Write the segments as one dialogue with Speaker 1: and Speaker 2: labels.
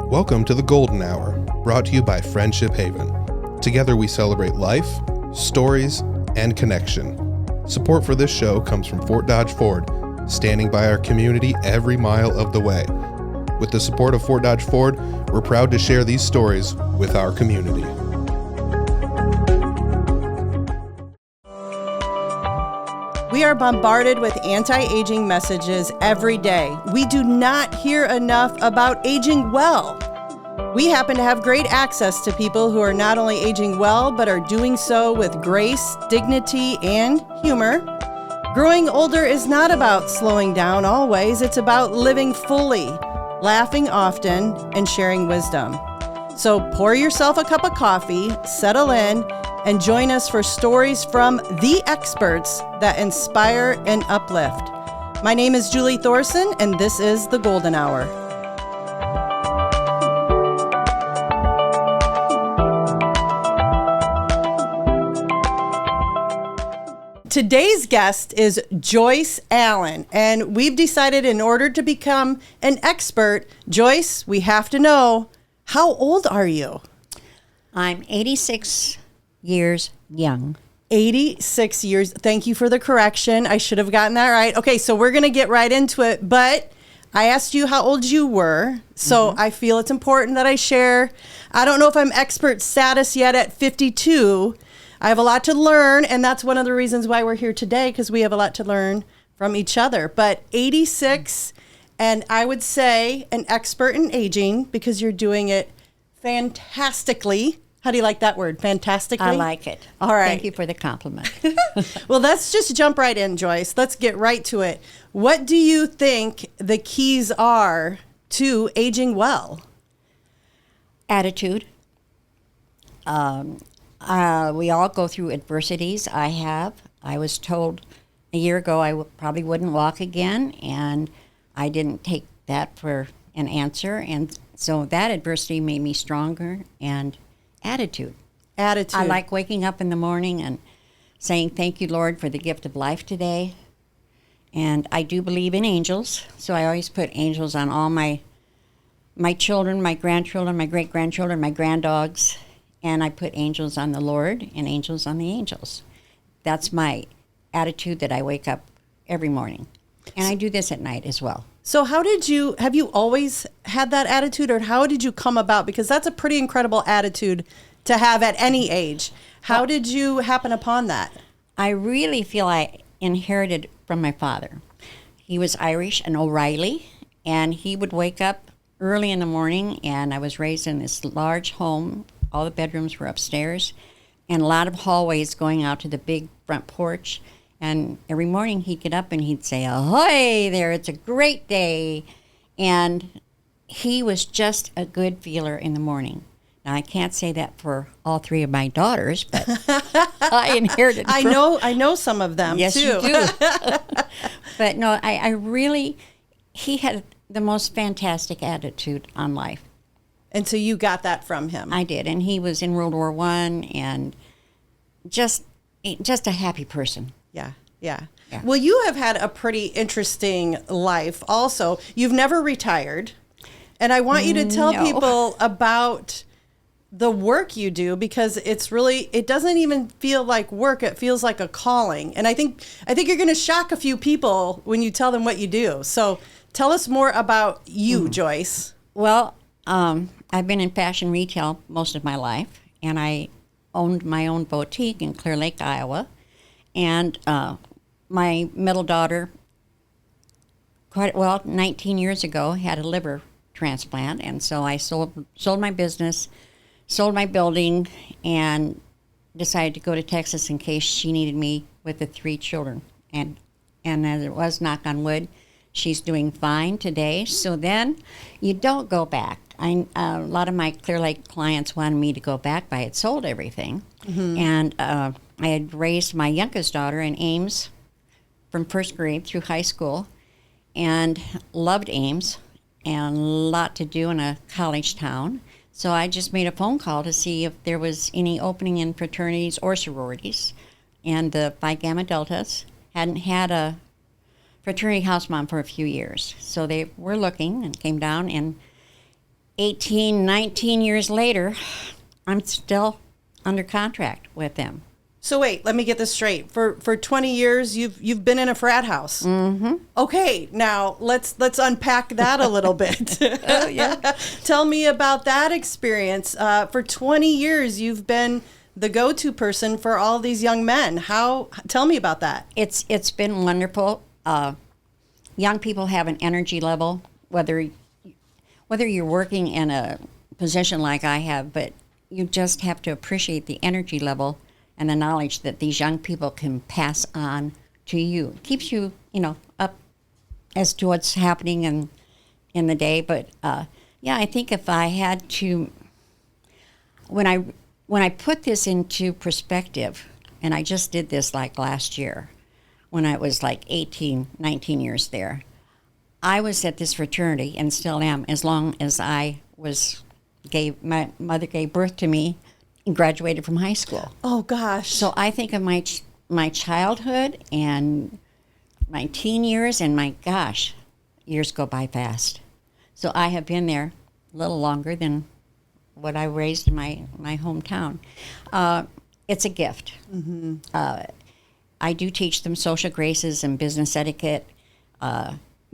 Speaker 1: Welcome to the Golden Hour, brought to you by Friendship Haven. Together we celebrate life, stories, and connection. Support for this show comes from Fort Dodge Ford, standing by our community every mile of the way. With the support of Fort Dodge Ford, we're proud to share these stories with our community.
Speaker 2: We are bombarded with anti-aging messages every day. We do not hear enough about aging well. We happen to have great access to people who are not only aging well, but are doing so with grace, dignity, and humor. Growing older is not about slowing down always. It's about living fully, laughing often, and sharing wisdom. So pour yourself a cup of coffee, settle in, and join us for stories from the experts that inspire and uplift. My name is Julie Thorson, and this is The Golden Hour. Today's guest is Joyce Allen, and we've decided in order to become an expert, Joyce, we have to know, how old are you?
Speaker 3: I'm 86 years young.
Speaker 2: 86 years. Thank you for the correction. I should have gotten that right. Okay, so we're going to get right into it, but I asked you how old you were, so I feel it's important that I share. I don't know if I'm expert status yet at 52. I have a lot to learn, and that's one of the reasons why we're here today, because we have a lot to learn from each other. But 86, and I would say an expert in aging, because you're doing it fantastically. How do you like that word? Fantastically?
Speaker 3: I like it.
Speaker 2: All right.
Speaker 3: Thank you for the compliment.
Speaker 2: Well, let's just jump right in, Joyce. Let's get right to it. What do you think the keys are to aging well?
Speaker 3: Attitude. We all go through adversities. I was told a year ago I probably wouldn't walk again, and I didn't take that for an answer. And so that adversity made me stronger. And attitude. I like waking up in the morning and saying, thank you, Lord, for the gift of life today. And I do believe in angels, so I always put angels on all my children, my grandchildren, my great-grandchildren, my granddogs, and I put angels on the Lord and angels on the angels. That's my attitude that I wake up every morning. And I do this at night as well.
Speaker 2: So have you always had that attitude, or how did you come about? Because that's a pretty incredible attitude to have at any age. How did you happen upon that?
Speaker 3: I really feel I inherited from my father. He was Irish and O'Reilly, and he would wake up early in the morning, and I was raised in this large home. All the bedrooms were upstairs, and a lot of hallways going out to the big front porch. And every morning he'd get up and he'd say, ahoy there, it's a great day. And he was just a good feeler in the morning. Now, I can't say that for all three of my daughters, but I inherited
Speaker 2: I know some of them,
Speaker 3: yes,
Speaker 2: too.
Speaker 3: Yes, you do. But no, I really, he had the most fantastic attitude on life.
Speaker 2: And so you got that from him.
Speaker 3: I did, and he was in World War I, and just a happy person.
Speaker 2: Yeah. Well, you have had a pretty interesting life also. You've never retired. And I want you to tell people about the work you do, because it doesn't even feel like work. It feels like a calling. And I think you're going to shock a few people when you tell them what you do. So tell us more about you, Joyce.
Speaker 3: Well, I've been in fashion retail most of my life, and I owned my own boutique in Clear Lake, Iowa. And my middle daughter, 19 years ago, had a liver transplant. And so I sold my business, sold my building, and decided to go to Texas in case she needed me with the 3 children. And as it was, knock on wood, she's doing fine today. So then you don't go back. A lot of my Clear Lake clients wanted me to go back, but I had sold everything. Mm-hmm. And I had raised my youngest daughter in Ames from first grade through high school, and loved Ames, and a lot to do in a college town. So I just made a phone call to see if there was any opening in fraternities or sororities. And the Phi Gamma Deltas hadn't had a fraternity house mom for a few years. So they were looking and came down, and 18, 19 years later, I'm still under contract with them.
Speaker 2: So wait, let me get this straight. For 20 years, you've been in a frat house.
Speaker 3: Mm-hmm.
Speaker 2: Okay, now let's unpack that a little bit.
Speaker 3: Oh, yeah.
Speaker 2: Tell me about that experience. For 20 years, you've been the go-to person for all these young men. Tell me about that.
Speaker 3: It's been wonderful. Young people have an energy level, whether you're working in a position like I have, but you just have to appreciate the energy level and the knowledge that these young people can pass on to you. It keeps you, up as to what's happening in the day. But I think if I had to, when I put this into perspective, and I just did this like last year, when I was like 18, 19 years there, I was at this fraternity and still am as long as my mother gave birth to me and graduated from high school.
Speaker 2: Oh gosh.
Speaker 3: So I think of my childhood and my teen years, and my gosh, years go by fast. So I have been there a little longer than what I raised in my hometown. It's a gift. Mm-hmm. I do teach them social graces and business etiquette.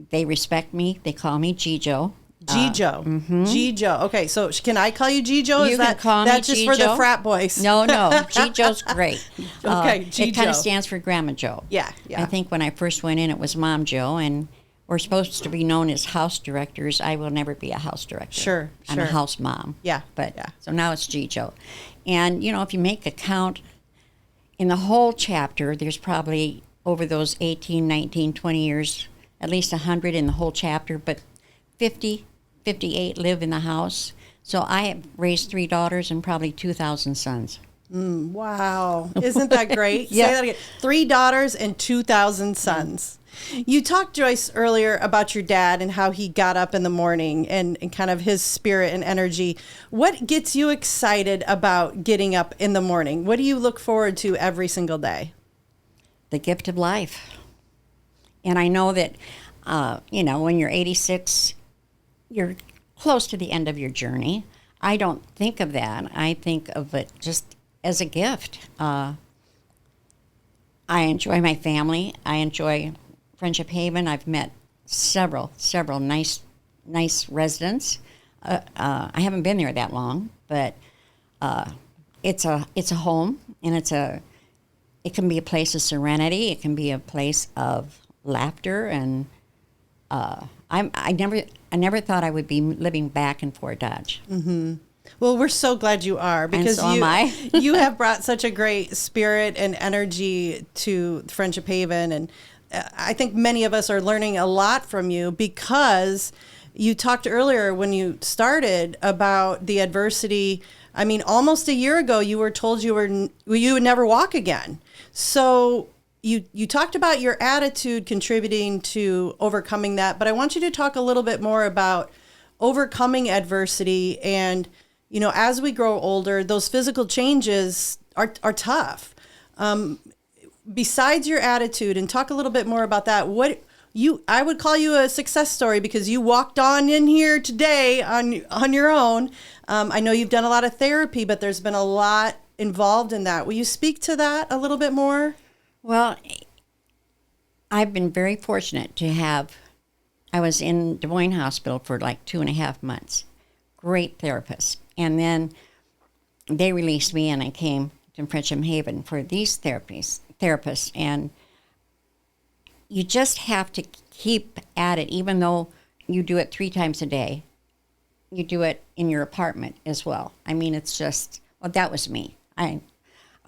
Speaker 3: They respect me. They call me Gijo.
Speaker 2: Gijo. Gijo. Okay, so can I call you Gijo?
Speaker 3: You can call me
Speaker 2: that's just for the
Speaker 3: Gijo.
Speaker 2: frat boys?
Speaker 3: No, Gijo's great.
Speaker 2: Okay, Gijo.
Speaker 3: It kind of stands for Grandma Joe.
Speaker 2: Yeah.
Speaker 3: I think when I first went in, it was Mom Joe, and we're supposed to be known as house directors. I will never be a house director.
Speaker 2: Sure.
Speaker 3: I'm a house mom.
Speaker 2: Yeah.
Speaker 3: So now it's Gijo. And, if you make a count, in the whole chapter, there's probably over those 18, 19, 20 years, at least 100 in the whole chapter, but 58 live in the house. So I have raised 3 daughters and probably 2,000 sons.
Speaker 2: Wow. Isn't that great?
Speaker 3: Yeah.
Speaker 2: Say that again. 3 daughters and 2,000 sons. You talked, Joyce, earlier about your dad and how he got up in the morning and kind of his spirit and energy. What gets you excited about getting up in the morning? What do you look forward to every single day?
Speaker 3: The gift of life. And I know that, when you're 86, you're close to the end of your journey. I don't think of that. I think of it just as a gift. I enjoy my family. I enjoy Friendship Haven. I've met several nice residents. I haven't been there that long, but it's a home, and it can be a place of serenity. It can be a place of laughter, and I never thought I would be living back in Fort Dodge.
Speaker 2: Mm-hmm. Well, we're so glad you are, because
Speaker 3: and so am I.
Speaker 2: You have brought such a great spirit and energy to Friendship Haven, and I think many of us are learning a lot from you, because you talked earlier when you started about the adversity. I mean, almost a year ago, you were told you would never walk again. So you talked about your attitude contributing to overcoming that, but I want you to talk a little bit more about overcoming adversity. And, as we grow older, those physical changes are tough. Besides your attitude, and talk a little bit more about that, I would call you a success story, because you walked on in here today on your own. I know you've done a lot of therapy, but there's been a lot involved in that. Will you speak to that a little bit more?
Speaker 3: Well, I've been very fortunate to I was in Des Moines Hospital for like 2.5 months. Great therapist. And then they released me, and I came to Friendship Haven for these therapists. And you just have to keep at it, even though you do it 3 times a day. You do it in your apartment as well. I mean, it's just, that was me. I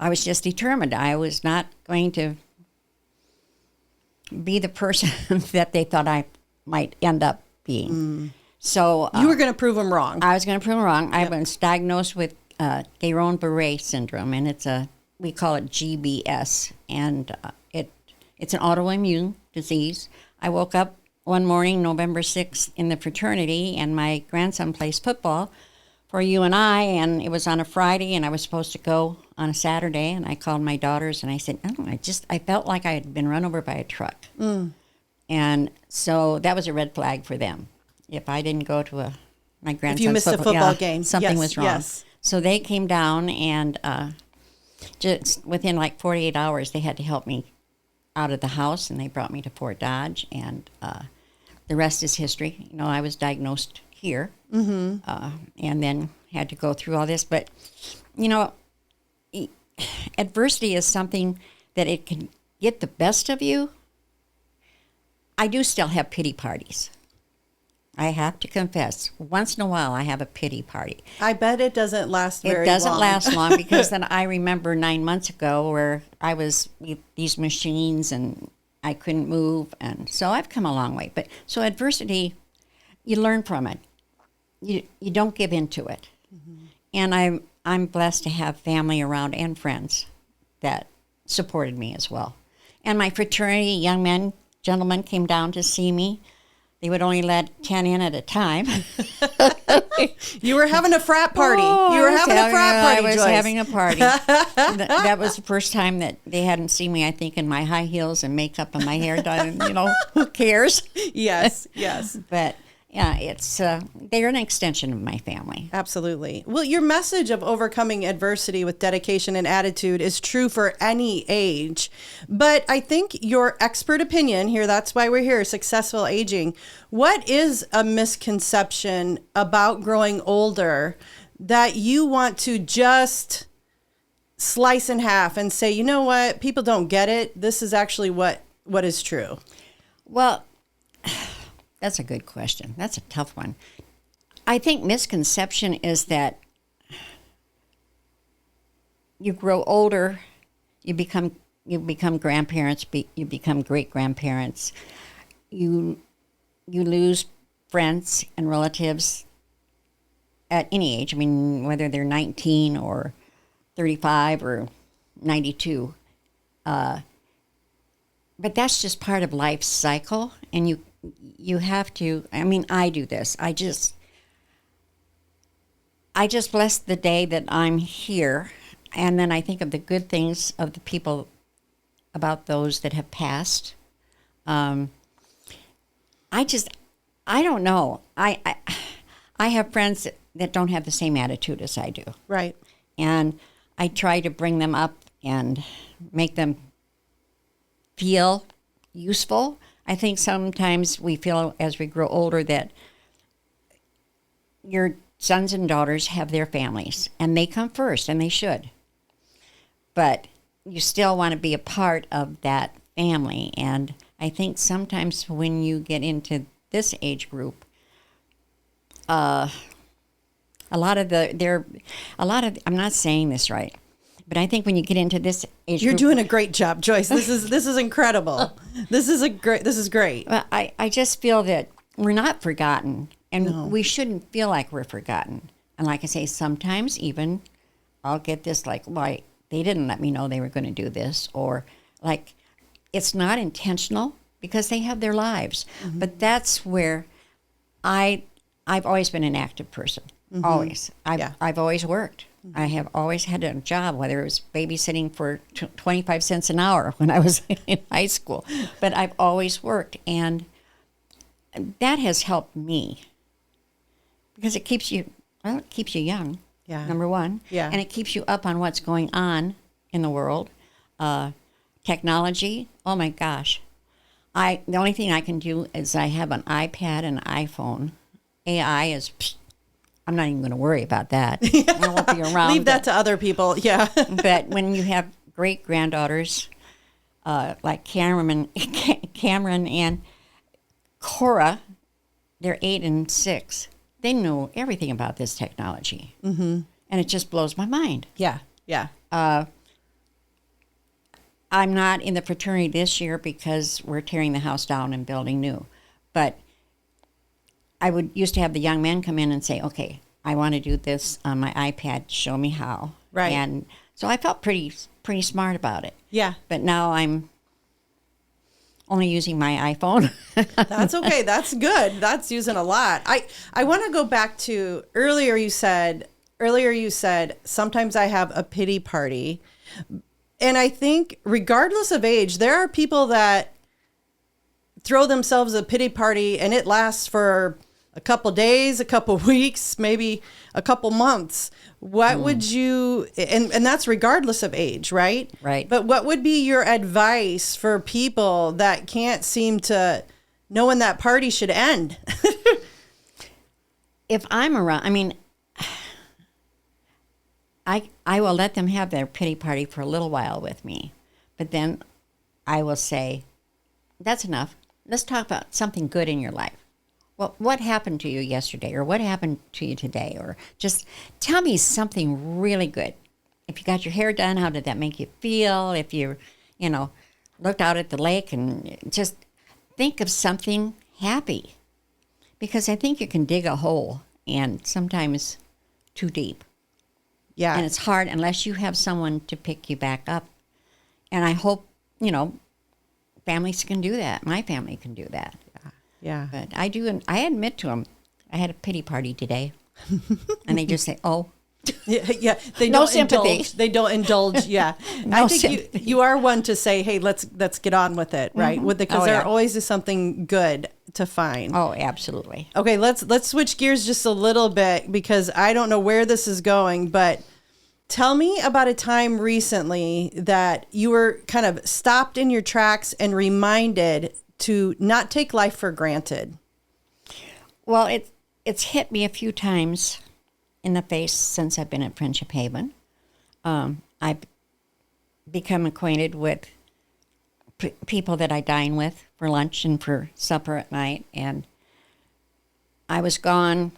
Speaker 3: was just determined. I was not going to be the person that they thought I might end up being. So
Speaker 2: you were going to prove them wrong.
Speaker 3: I was going to prove them wrong. Yep. I was diagnosed with Guérin-Barré syndrome, and we call it GBS, and it's an autoimmune disease. I woke up one morning, November 6th, in the fraternity, and my grandson plays football for UNI, and it was on a Friday, and I was supposed to go on a Saturday, and I called my daughters, and I said, I felt like I had been run over by a truck. And so that was a red flag for them. If I didn't go to a my grandson's
Speaker 2: If you missed a football game.
Speaker 3: something
Speaker 2: Yes,
Speaker 3: was wrong.
Speaker 2: yes.
Speaker 3: So they came down, and just within like 48 hours, they had to help me out of the house, and they brought me to Fort Dodge, and the rest is history. You know, I was diagnosed here, and then had to go through all this. But, you know, adversity is something that it can get the best of you. I do still have pity parties. I have to confess, once in a while I have a pity party.
Speaker 2: I bet it doesn't last very long.
Speaker 3: It doesn't last long because then I remember 9 months ago where I was with these machines and I couldn't move, and so I've come a long way. But so adversity, you learn from it. You don't give in to it. And I'm blessed to have family around and friends that supported me as well. And my fraternity, young men, gentlemen came down to see me. They would only let 10 in at a time.
Speaker 2: You were having a frat party. You were having a frat party,
Speaker 3: I was
Speaker 2: Joyce.
Speaker 3: having a party. That was the first time that they hadn't seen me, I think, in my high heels and makeup and my hair done. And, you know, who cares?
Speaker 2: Yes, yes.
Speaker 3: But, yeah, it's they're an extension of my family.
Speaker 2: Absolutely. Well, your message of overcoming adversity with dedication and attitude is true for any age. But I think your expert opinion here, that's why we're here, Successful Aging. What is a misconception about growing older that you want to just slice in half and say, you know what, people don't get it. This is actually what is true.
Speaker 3: Well, that's a good question. That's a tough one. I think misconception is that you grow older, you become grandparents, you become great grandparents, you lose friends and relatives at any age. I mean, whether they're 19 or 35 or 92. But that's just part of life's cycle, and you have to, I mean, I do this. I just bless the day that I'm here, and then I think of the good things of the people, about those that have passed. I don't know. I have friends that don't have the same attitude as I do.
Speaker 2: Right.
Speaker 3: And I try to bring them up and make them feel useful. I think sometimes we feel as we grow older that your sons and daughters have their families, and they come first, and they should. But you still want to be a part of that family. And I think sometimes when you get into this age group, I'm not saying this right, but I think when you get into this age
Speaker 2: You're
Speaker 3: group,
Speaker 2: doing a great job, Joyce. This is incredible. This is great.
Speaker 3: Well, I just feel that we're not forgotten, and we shouldn't feel like we're forgotten. And like I say, sometimes even I'll get this like, why they didn't let me know they were going to do this, or like it's not intentional because they have their lives. Mm-hmm. But that's where I've always been an active person. Mm-hmm. Always. I've always worked. I have always had a job, whether it was babysitting for 25 cents an hour when I was in high school. But I've always worked, and that has helped me because it keeps you young, number one. Yeah. And it keeps you up on what's going on in the world. Technology, oh my gosh. The only thing I can do is I have an iPad and an iPhone. AI is... I'm not even going to worry about that. I won't be around.
Speaker 2: Leave that to other people. Yeah.
Speaker 3: But when you have great granddaughters like Cameron and Cora, they're 8 and 6. They know everything about this technology, and it just blows my mind.
Speaker 2: Yeah. Yeah.
Speaker 3: I'm not in the fraternity this year because we're tearing the house down and building new, but I used to have the young men come in and say, okay, I want to do this on my iPad. Show me how.
Speaker 2: Right.
Speaker 3: And so I felt pretty smart about it.
Speaker 2: Yeah.
Speaker 3: But now I'm only using my iPhone.
Speaker 2: That's okay. That's good. That's using a lot. I want to go back to earlier you said, sometimes I have a pity party. And I think regardless of age, there are people that throw themselves a pity party and it lasts for a couple days, a couple weeks, maybe a couple months, what would you, and that's regardless of age, right?
Speaker 3: Right.
Speaker 2: But what would be your advice for people that can't seem to know when that party should end?
Speaker 3: If I'm around, I mean, I will let them have their pity party for a little while with me, but then I will say, that's enough. Let's talk about something good in your life. Well, what happened to you yesterday, or what happened to you today, or just tell me something really good. If you got your hair done, how did that make you feel? If you looked out at the lake, and just think of something happy. Because I think you can dig a hole, and sometimes too deep.
Speaker 2: Yeah.
Speaker 3: And it's hard unless you have someone to pick you back up. And I hope, families can do that. My family can do that.
Speaker 2: Yeah.
Speaker 3: But I do, and I admit to them, I had a pity party today. And they just say, oh.
Speaker 2: Yeah. They
Speaker 3: No
Speaker 2: don't
Speaker 3: sympathy.
Speaker 2: indulge. They don't indulge. Yeah.
Speaker 3: No
Speaker 2: I think
Speaker 3: sympathy.
Speaker 2: you are one to say, hey, let's get on with it, right? Because there always is something good to find.
Speaker 3: Oh, absolutely.
Speaker 2: Okay, let's switch gears just a little bit, because I don't know where this is going, but tell me about a time recently that you were kind of stopped in your tracks and reminded to not take life for granted.
Speaker 3: Well, it's hit me a few times in the face since I've been at Friendship Haven. I've become acquainted with people that I dine with for lunch and for supper at night, and I was gone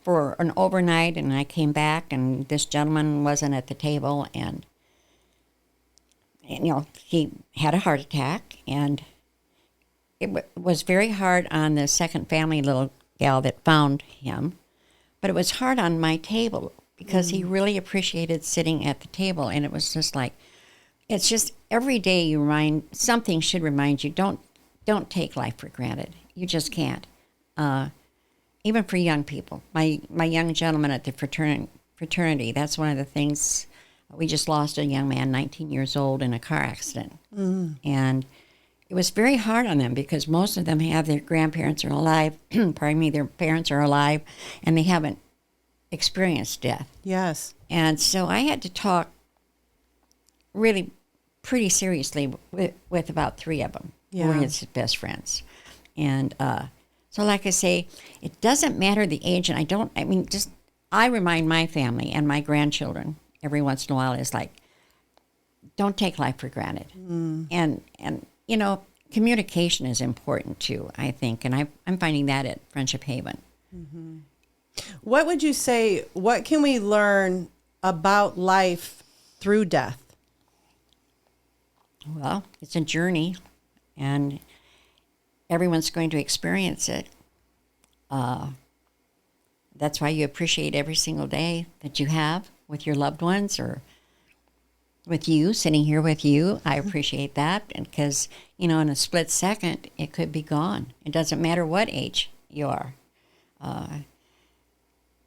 Speaker 3: for an overnight, and I came back, and this gentleman wasn't at the table, and he had a heart attack, and it was very hard on the second family little gal that found him, but it was hard on my table because he really appreciated sitting at the table, and it was just like, it's just every day something should remind you, don't take life for granted. You just can't. Even for young people. My young gentleman at the fraternity, that's one of the things. We just lost a young man, 19 years old, in a car accident. And it was very hard on them because most of them have their grandparents are alive, their parents are alive, and they haven't experienced death.
Speaker 2: Yes.
Speaker 3: And so I had to talk really pretty seriously with about three of them, who were his best friends. And so like I say, it doesn't matter the age, and I remind my family and my grandchildren every once in a while, is like, don't take life for granted. And communication is important too, I think, and I'm finding that at Friendship Haven.
Speaker 2: What would you say, what can we learn about life through death?
Speaker 3: Well, it's a journey, and everyone's going to experience it. That's why you appreciate every single day that you have with your loved ones, or with you, sitting here with you. I appreciate that, because, in a split second, it could be gone. It doesn't matter what age you are.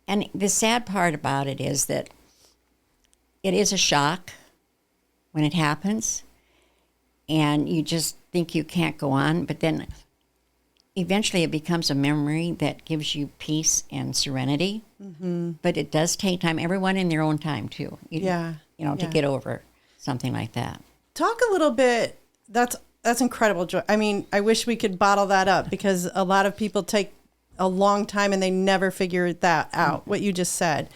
Speaker 3: And the sad part about it is that it is a shock when it happens, and you just think you can't go on, but then eventually it becomes a memory that gives you peace and serenity. But it does take time, everyone in their own time too. To get over something like that.
Speaker 2: Talk a little bit, that's incredible, Joy. I mean, I wish we could bottle that up, because a lot of people take a long time and they never figure that out, what you just said.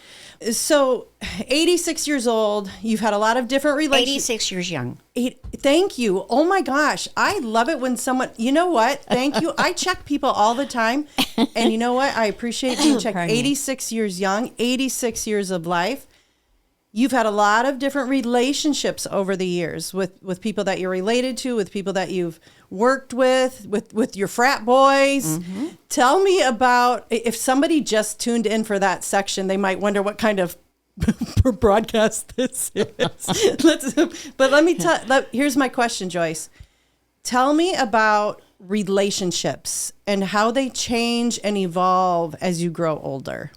Speaker 2: So 86 years old, you've had a lot of different relationships.
Speaker 3: 86 years young.
Speaker 2: Thank you. Oh my gosh. I love it when someone, you know what? Thank you. I check people all the time. And you know what? I appreciate being checked. 86 years young, 86 years of life. You've had a lot of different relationships over the years with people that you're related to, with people that you've worked with your frat boys. Tell me about, if somebody just tuned in for that section, they might wonder what kind of broadcast this is. But let me here's my question, Joyce. Tell me about relationships and how they change and evolve as you grow older.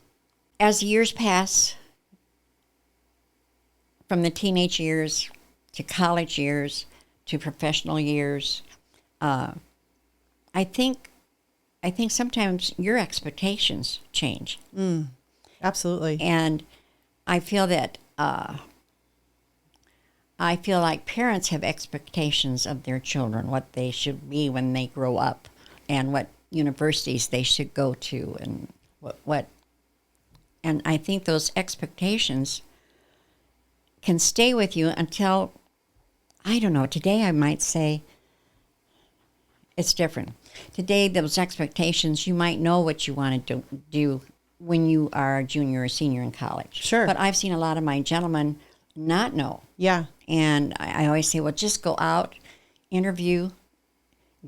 Speaker 3: As years pass, from the teenage years to college years to professional years, I think I think sometimes your expectations change.
Speaker 2: Absolutely.
Speaker 3: And I feel that I feel like parents have expectations of their children, what they should be when they grow up, and what universities they should go to, and what. And I think those expectations can stay with you until, I don't know, today I might say it's different. Today, those expectations, you might know what you want to do when you are a junior or senior in college.
Speaker 2: Sure.
Speaker 3: But I've seen a lot of my gentlemen not know.
Speaker 2: Yeah.
Speaker 3: And I always say, well, just go out, interview,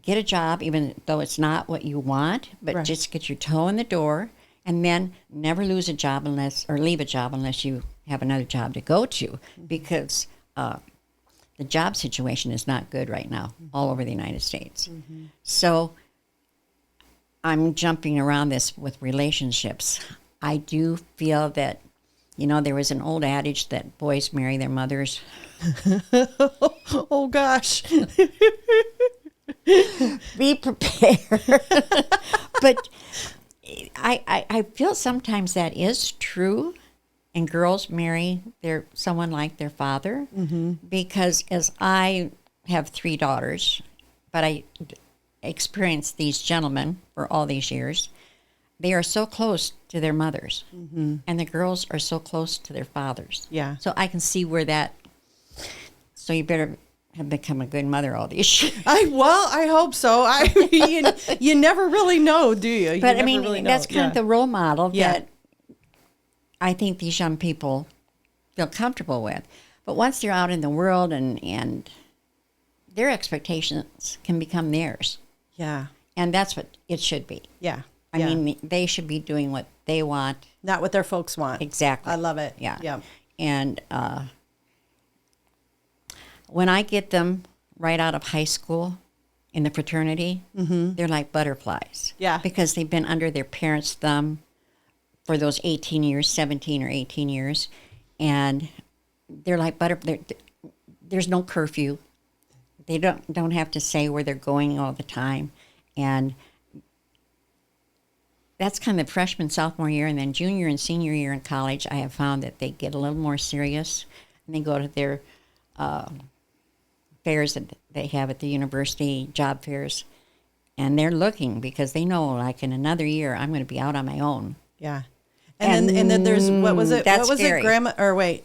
Speaker 3: get a job, even though it's not what you want, but
Speaker 2: Right.
Speaker 3: just get your toe in the door, and then never leave a job unless you have another job to go to, because the job situation is not good right now all over the United States. So I'm jumping around this with relationships. I do feel that, there was an old adage that boys marry their mothers.
Speaker 2: Oh, gosh.
Speaker 3: Be prepared. But I feel sometimes that is true, and girls marry someone like their father, because as I have 3 daughters, but I experienced these gentlemen for all these years. They are so close to their mothers, and the girls are so close to their fathers.
Speaker 2: Yeah.
Speaker 3: So I can see where that. So you better have become a good mother all these years.
Speaker 2: I hope so. You never really know, do you? You
Speaker 3: But I
Speaker 2: never
Speaker 3: mean,
Speaker 2: really know.
Speaker 3: that's kind of the role model
Speaker 2: Yeah.
Speaker 3: that I think these young people feel comfortable with. But once they're out in the world and their expectations can become theirs.
Speaker 2: Yeah.
Speaker 3: And that's what it should be.
Speaker 2: Yeah.
Speaker 3: I mean, they should be doing what they want.
Speaker 2: Not what their folks want.
Speaker 3: Exactly.
Speaker 2: I love it.
Speaker 3: Yeah.
Speaker 2: Yeah.
Speaker 3: And when I get them right out of high school in the fraternity, they're like butterflies.
Speaker 2: Yeah.
Speaker 3: Because they've been under their parents' thumb for those 18 years, 17 or 18 years. And they're like there's no curfew. They don't have to say where they're going all the time. And that's kind of freshman, sophomore year, and then junior and senior year in college, I have found that they get a little more serious, and they go to their fairs that they have at the university, job fairs, and they're looking because they know, like, in another year, I'm going to be out on my own.
Speaker 2: Yeah. And then there's, what was it?
Speaker 3: That's
Speaker 2: what was
Speaker 3: scary.
Speaker 2: it, Grandma? Or wait.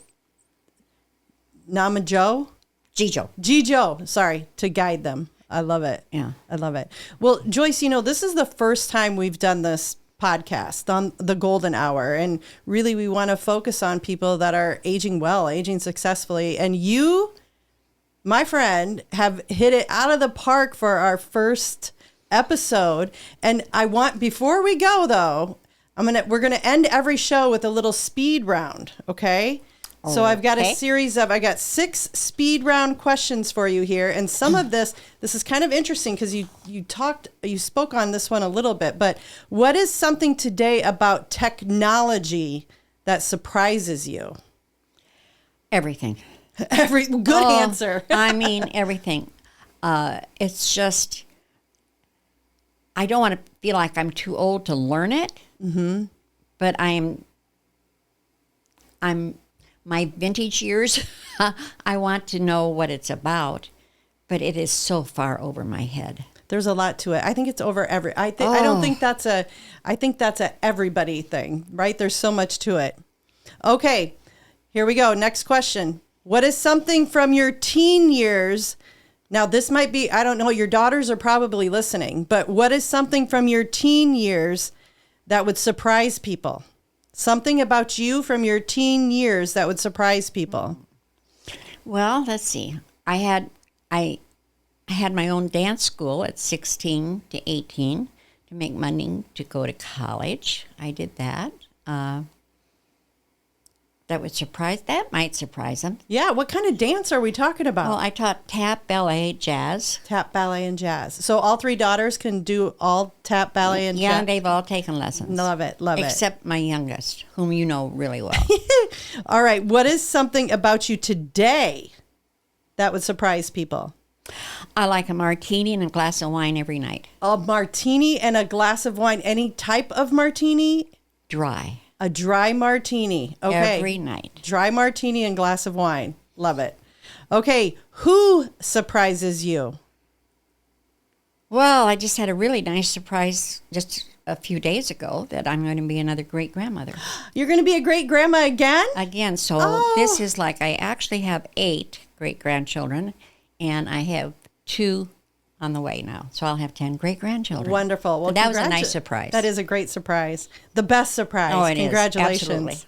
Speaker 2: Nama Joe?
Speaker 3: Jijo.
Speaker 2: Sorry, to guide them. I love it.
Speaker 3: Yeah.
Speaker 2: I love it. Well, Joyce, this is the first time we've done this podcast on the golden hour. And really, we want to focus on people that are aging well, aging successfully. And you, my friend, have hit it out of the park for our first episode. And I want, before we go though, we're going to end every show with a little speed round. Okay. So I've got a series of, I got 6 speed round questions for you here. And some of this is kind of interesting because you spoke on this one a little bit, but what is something today about technology that surprises you?
Speaker 3: Everything.
Speaker 2: Good answer.
Speaker 3: I mean, everything. It's just, I don't want to feel like I'm too old to learn it, but I'm my vintage years, I want to know what it's about, but it is so far over my head.
Speaker 2: There's a lot to it. I think it's over I don't think that's a everybody thing, right? There's so much to it. Okay, here we go. Next question. What is something from your teen years? Now, this might be, I don't know, your daughters are probably listening, but what is something from your teen years that would surprise people? Something about you from your teen years that would surprise people.
Speaker 3: Well, let's see. I had my own dance school at 16 to 18 to make money to go to college. I did that. That might surprise them.
Speaker 2: Yeah, what kind of dance are we talking about?
Speaker 3: Well, I taught tap, ballet, jazz.
Speaker 2: Tap, ballet, and jazz. So all 3 daughters can do all tap, ballet, and jazz?
Speaker 3: Yeah, they've all taken lessons.
Speaker 2: Love it.
Speaker 3: Except my youngest, whom you know really well.
Speaker 2: All right, what is something about you today that would surprise people?
Speaker 3: I like a martini and a glass of wine every night.
Speaker 2: A martini and a glass of wine. Any type of martini?
Speaker 3: Dry.
Speaker 2: A dry martini. Okay.
Speaker 3: Every night.
Speaker 2: Dry martini and glass of wine. Love it. Okay. Who surprises you?
Speaker 3: Well, I just had a really nice surprise just a few days ago that I'm going to be another great-grandmother.
Speaker 2: You're going to be a great-grandma again?
Speaker 3: Again, so this is like I actually have 8 great-grandchildren, and I have 2 on the way now. So I'll have 10 great-grandchildren.
Speaker 2: Wonderful. Well,
Speaker 3: so that was a nice surprise.
Speaker 2: That is a great surprise. The best surprise.
Speaker 3: Oh, it
Speaker 2: Congratulations.
Speaker 3: is.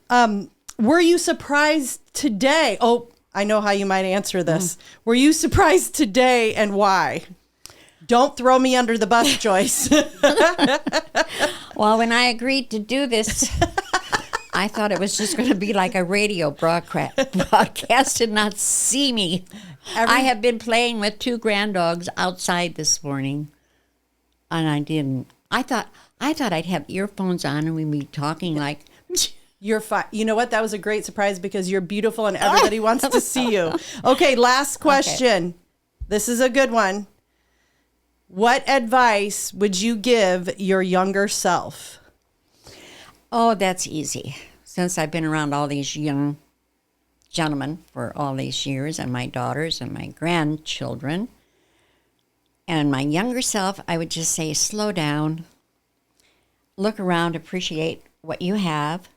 Speaker 3: Absolutely.
Speaker 2: Were you surprised today? Oh, I know how you might answer this. Were you surprised today, and why? Don't throw me under the bus, Joyce.
Speaker 3: Well, when I agreed to do this, I thought it was just going to be like a radio broadcast and not see me. I have been playing with 2 granddogs outside this morning, and I didn't. I thought I'd have earphones on and we'd be talking like...
Speaker 2: You're fine. You know what? That was a great surprise because you're beautiful and everybody wants to see you. Okay, last question. Okay. This is a good one. What advice would you give your younger self?
Speaker 3: Oh, that's easy. Since I've been around all these young gentlemen for all these years, and my daughters and my grandchildren, and my younger self, I would just say slow down, look around, appreciate what you have,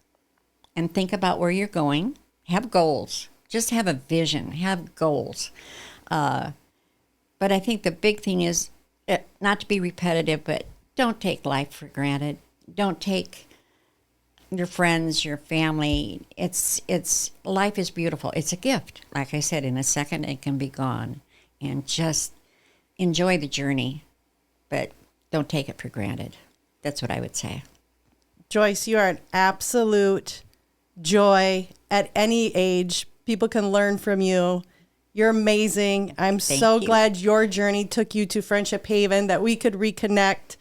Speaker 3: and think about where you're going. Have goals. Just have a vision. Have goals. But I think the big thing is, not to be repetitive, but don't take life for granted. Don't take your friends, your family. It's life is beautiful. It's a gift. Like I said, in a second it can be gone. And just enjoy the journey, but don't take it for granted. That's what I would say.
Speaker 2: Joyce, you are an absolute joy at any age. People can learn from you. You're amazing. I'm so glad your journey took you to Friendship Haven, that we could reconnect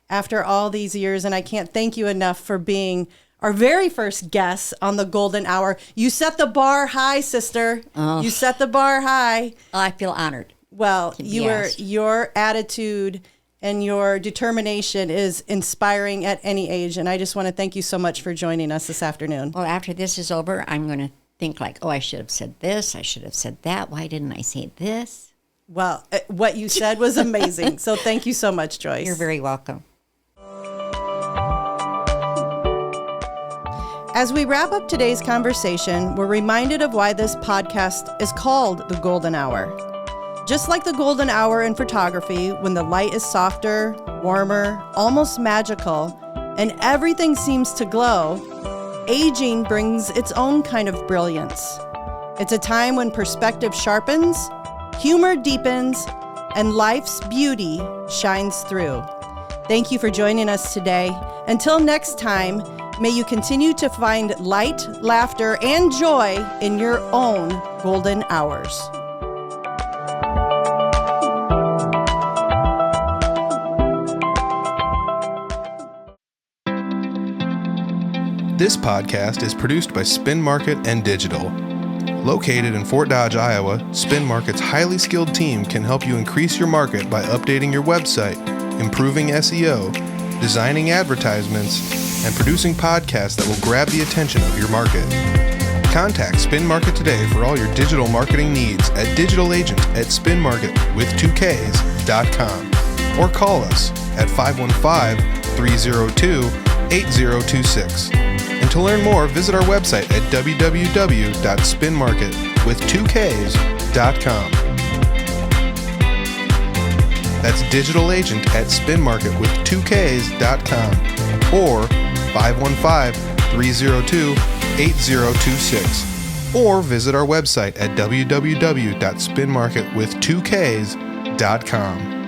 Speaker 2: after all these years. And I can't thank you enough for being our very first guest on the Golden Hour. You set the bar high, sister. Oh. You set the bar high.
Speaker 3: I feel honored.
Speaker 2: Well, your attitude and your determination is inspiring at any age. And I just want to thank you so much for joining us this afternoon.
Speaker 3: Well, after this is over, I'm going to think like, oh, I should have said this. I should have said that. Why didn't I say this?
Speaker 2: Well, what you said was amazing. So thank you so much, Joyce.
Speaker 3: You're very welcome.
Speaker 2: As we wrap up today's conversation, we're reminded of why this podcast is called the Golden Hour. Just like the golden hour in photography, when the light is softer, warmer, almost magical, and everything seems to glow, aging brings its own kind of brilliance. It's a time when perspective sharpens, humor deepens, and life's beauty shines through. Thank you for joining us today. Until next time, may you continue to find light, laughter, and joy in your own golden hours.
Speaker 1: This podcast is produced by Spin Market and Digital. Located in Fort Dodge, Iowa, Spin Market's highly skilled team can help you increase your market by updating your website, improving SEO, designing advertisements, and producing podcasts that will grab the attention of your market. Contact Spin Market today for all your digital marketing needs at digitalagent@spinmarket.com or call us at 515-302-8026. And to learn more, visit our website at www.spinmarket.com. That's digitalagent@spinmarket.com or 515-302-8026. Or visit our website at www.spinmarket.com.